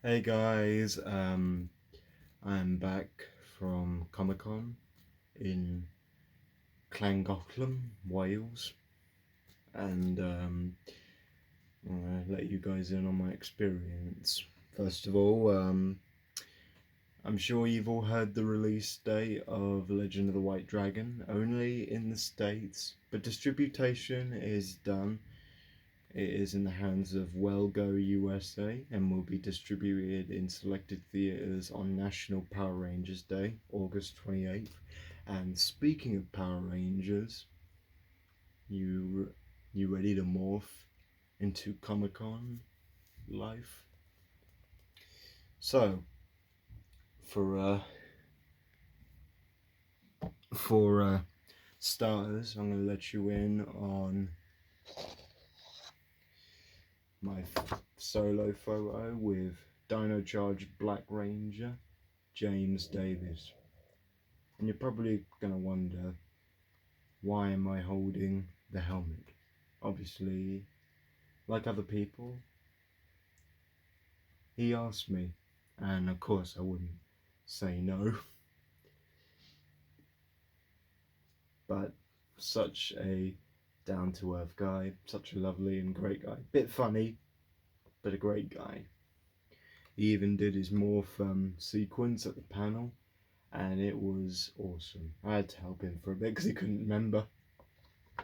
Hey guys, I'm back from Comic Con in Llangollen, Wales, and I'm gonna let you guys in on my experience. First of all, I'm sure you've all heard the release date of Legend of the White Dragon, only in the States, but distribution is done. It is in the hands of Wellgo USA and will be distributed in selected theatres on National Power Rangers Day, August 28th. And speaking of Power Rangers, you you ready to morph into Comic Con life? So, for uh, for starters, I'm gonna let you in on my solo photo with Dino Charge Black Ranger James Davis. And you're probably going to wonder, why am I holding the helmet? Obviously, like other people, he asked me, and of course I wouldn't say no. But such a down-to-earth guy, such a lovely and great guy. Bit funny, but a great guy. He even did his morph sequence at the panel, and it was awesome. I had to help him for a bit because he couldn't remember.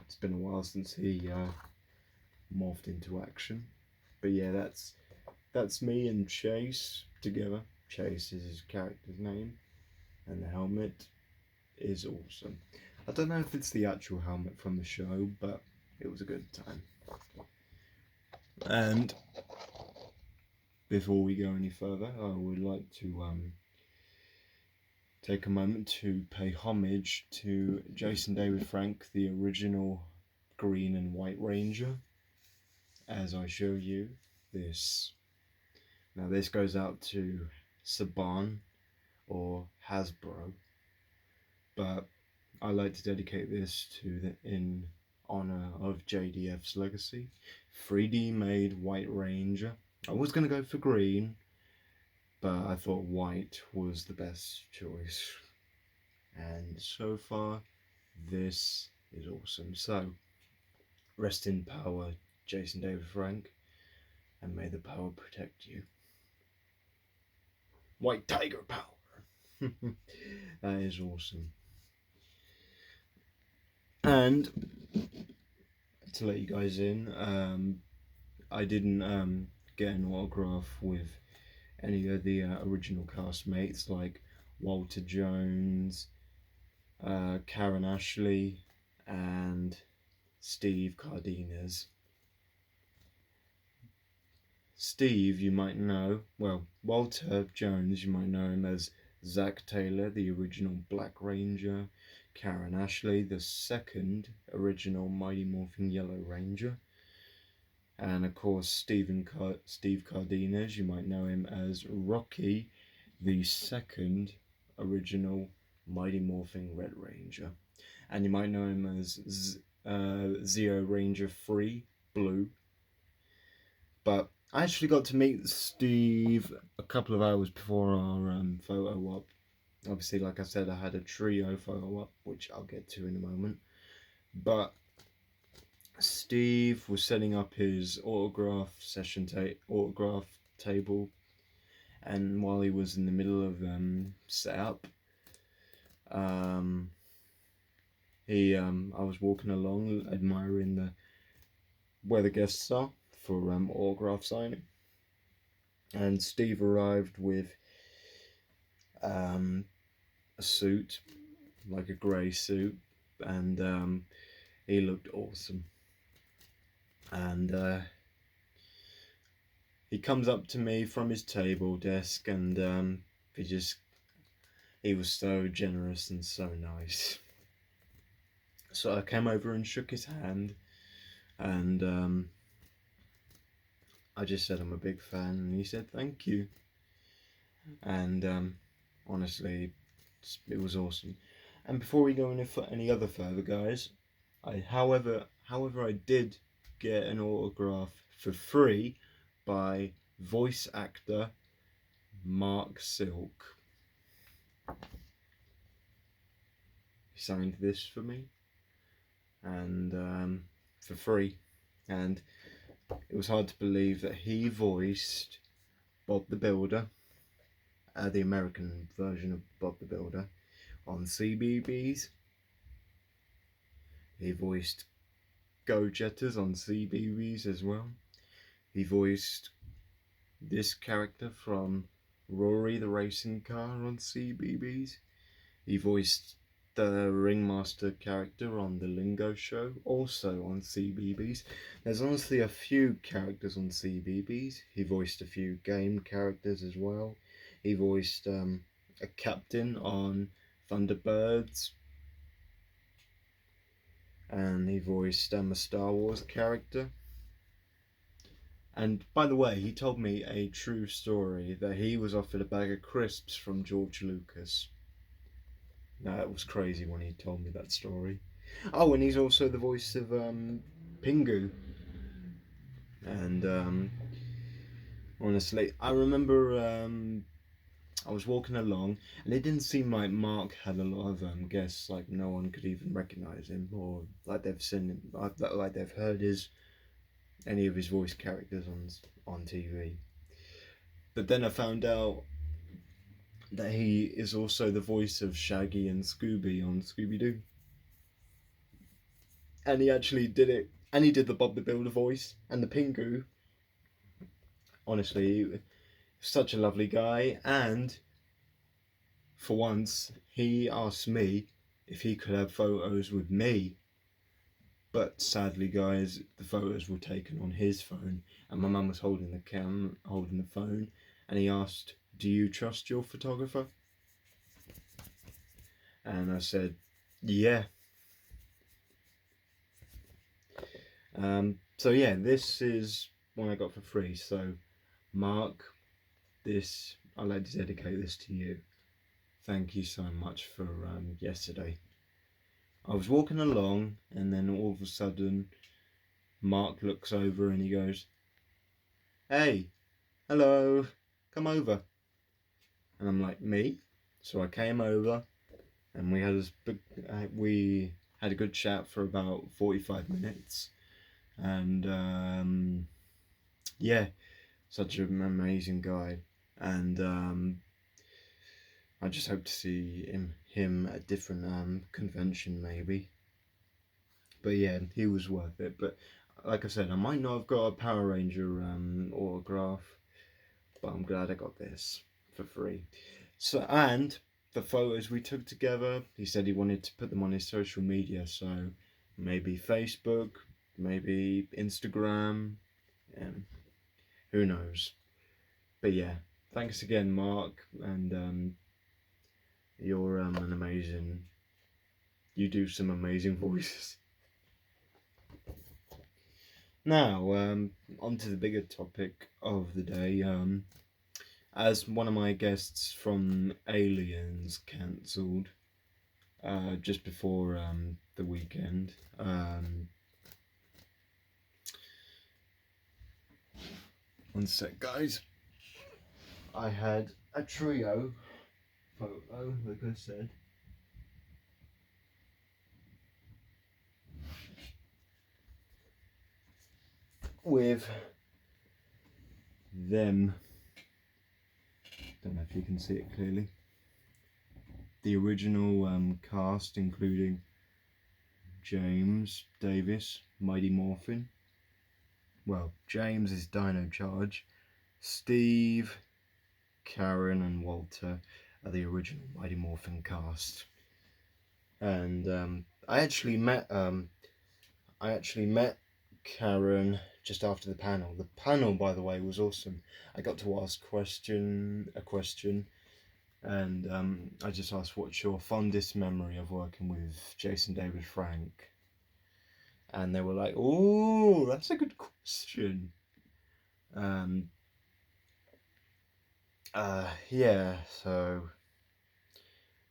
It's been a while since he morphed into action. But yeah, that's me and Chase together. Chase is his character's name, and the helmet is awesome. I don't know if it's the actual helmet from the show, but it was a good time. And before we go any further, I would like to take a moment to pay homage to Jason David Frank, the original Green and White Ranger, as I show you this. Now this goes out to Saban or Hasbro, but I like to dedicate this to in honor of JDF's legacy. 3D made White Ranger. I was going to go for green, but I thought white was the best choice. And so far, this is awesome. So, rest in power, Jason David Frank, and may the power protect you. White Tiger power! That is awesome. And to let you guys in, I didn't get an autograph with any of the original castmates like Walter Jones, Karen Ashley, and Steve Cardenas. Steve, you might know, well, Walter Jones, you might know him as Zach Taylor, the original Black Ranger, Karen Ashley, the second original Mighty Morphin Yellow Ranger, and of course Steve Cardenas, you might know him as Rocky, the second original Mighty Morphin Red Ranger, and you might know him as Zeo Ranger 3 Blue. But I actually got to meet Steve a couple of hours before our photo op. Obviously, like I said, I had a trio photo op, which I'll get to in a moment. But Steve was setting up his autograph table, and while he was in the middle of setup, I was walking along admiring where the guests are for autograph signing, and Steve arrived with a suit, like a grey suit, and he looked awesome. And he comes up to me from his table desk, and he was so generous and so nice. So I came over and shook his hand, and I just said I'm a big fan, and he said thank you. And honestly, it was awesome. And before we go any other further, guys, however I did get an autograph for free by voice actor Mark Silk. He signed this for me, and for free, and it was hard to believe that he voiced Bob the Builder, the American version of Bob the Builder, on CBeebies. He voiced Go Jetters on CBeebies as well. He voiced this character from Rory the Racing Car on CBeebies. He voiced the Ringmaster character on the Lingo Show, also on CBeebies. There's honestly a few characters on CBeebies. He voiced a few game characters as well. He voiced a captain on Thunderbirds, and he voiced a Star Wars character. And by the way, he told me a true story that he was offered a bag of crisps from George Lucas. Now, it was crazy when he told me that story. Oh, and he's also the voice of Pingu. And honestly, I remember I was walking along, and it didn't seem like Mark had a lot of guests. Like no one could even recognise him, or like they've seen him, like they've heard any of his voice characters on TV. But then I found out that he is also the voice of Shaggy and Scooby on Scooby-Doo. And he actually did it. And he did the Bob the Builder voice and the Pingu. Honestly, such a lovely guy. And for once, he asked me if he could have photos with me. But sadly, guys, the photos were taken on his phone, and my mum was holding the phone, and he asked, "Do you trust your photographer?" And I said, "Yeah." So yeah, this is one I got for free. So, Mark, I'd like to dedicate this to you. Thank you so much for yesterday. I was walking along, and then all of a sudden, Mark looks over and he goes, "Hey, hello, come over." And I'm like, "Me?" So I came over, and we had a good chat for about 45 minutes. And yeah, such an amazing guy. And I just hope to see him at a different convention maybe. But yeah, he was worth it. But like I said, I might not have got a Power Ranger autograph, but I'm glad I got this for free. So, and the photos we took together, he said he wanted to put them on his social media, so maybe Facebook, maybe Instagram, who knows. But yeah, thanks again, Mark, and you're you do some amazing voices. Now, on to the bigger topic of the day. As one of my guests from Aliens cancelled just before the weekend, one sec, guys. I had a trio photo, like I said. With them. Don't know if you can see it clearly. The original cast, including James Davis, Mighty Morphin. Well, James is Dino Charge. Steve, Karen, and Walter are the original Mighty Morphin cast. And I actually met Karen just after the panel. The panel, by the way, was awesome. I got to ask a question, and I just asked, "What's your fondest memory of working with Jason David Frank?" And they were like, "Oh, that's a good question." Yeah, so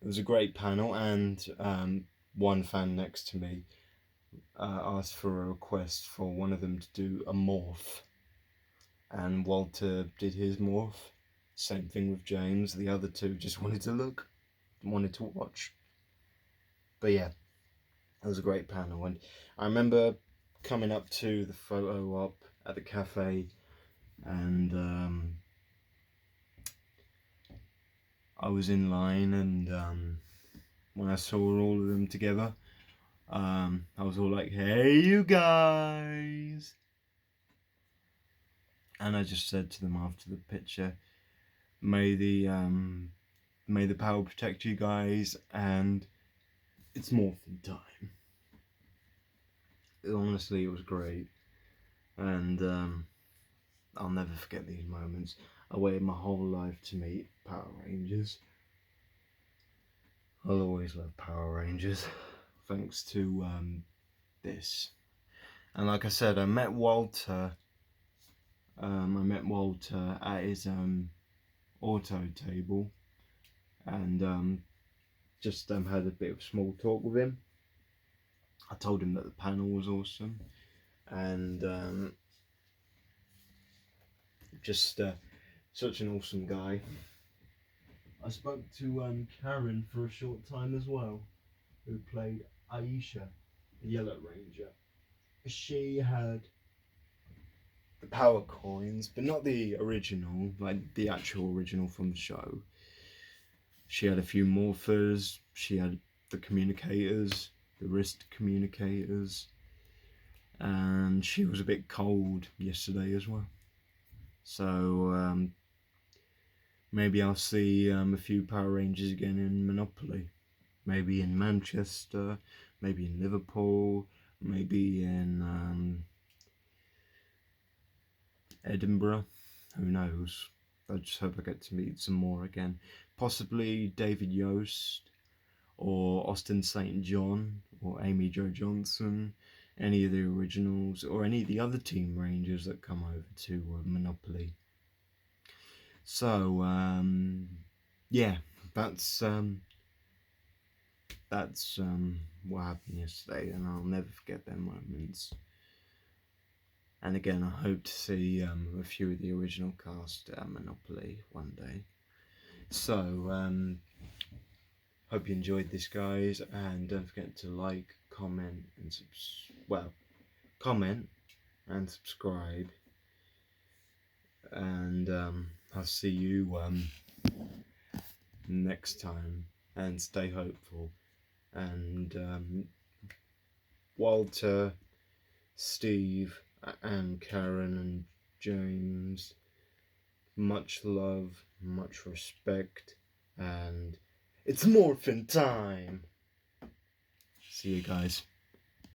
it was a great panel, and one fan next to me asked for a request for one of them to do a morph, and Walter did his morph. Same thing with James. The other two just wanted to look, wanted to watch. But yeah, it was a great panel, and I remember coming up to the photo op at the cafe, and I was in line, and when I saw all of them together, I was all like, "Hey, you guys!" And I just said to them after the picture, "May the power protect you guys, and it's morphin time." Honestly, it was great, and I'll never forget these moments. I waited my whole life to meet Power Rangers. I'll always love Power Rangers, thanks to this. And like I said, I met Walter. I met Walter at his auto table, and just had a bit of small talk with him. I told him that the panel was awesome, and just such an awesome guy. I spoke to Karen for a short time as well, who played Aisha, the Yellow Ranger. She had the power coins, but not the original, like the actual original from the show. She had a few morphers, she had the communicators, the wrist communicators, and she was a bit cold yesterday as well. So maybe I'll see a few Power Rangers again in Monopoly. Maybe in Manchester, maybe in Liverpool, maybe in Edinburgh. Who knows? I just hope I get to meet some more again. Possibly David Yost, or Austin St. John, or Amy Jo Johnson, any of the originals, or any of the other Team Rangers that come over to Monopoly. So, yeah, that's what happened yesterday, and I'll never forget them moments. And again, I hope to see a few of the original cast at Monopoly one day. So, hope you enjoyed this, guys, and don't forget to like, comment, and comment and subscribe. And I'll see you next time, and stay hopeful. And Walter, Steve, and Karen, and James, much love, much respect, and it's morphin' time. See you guys.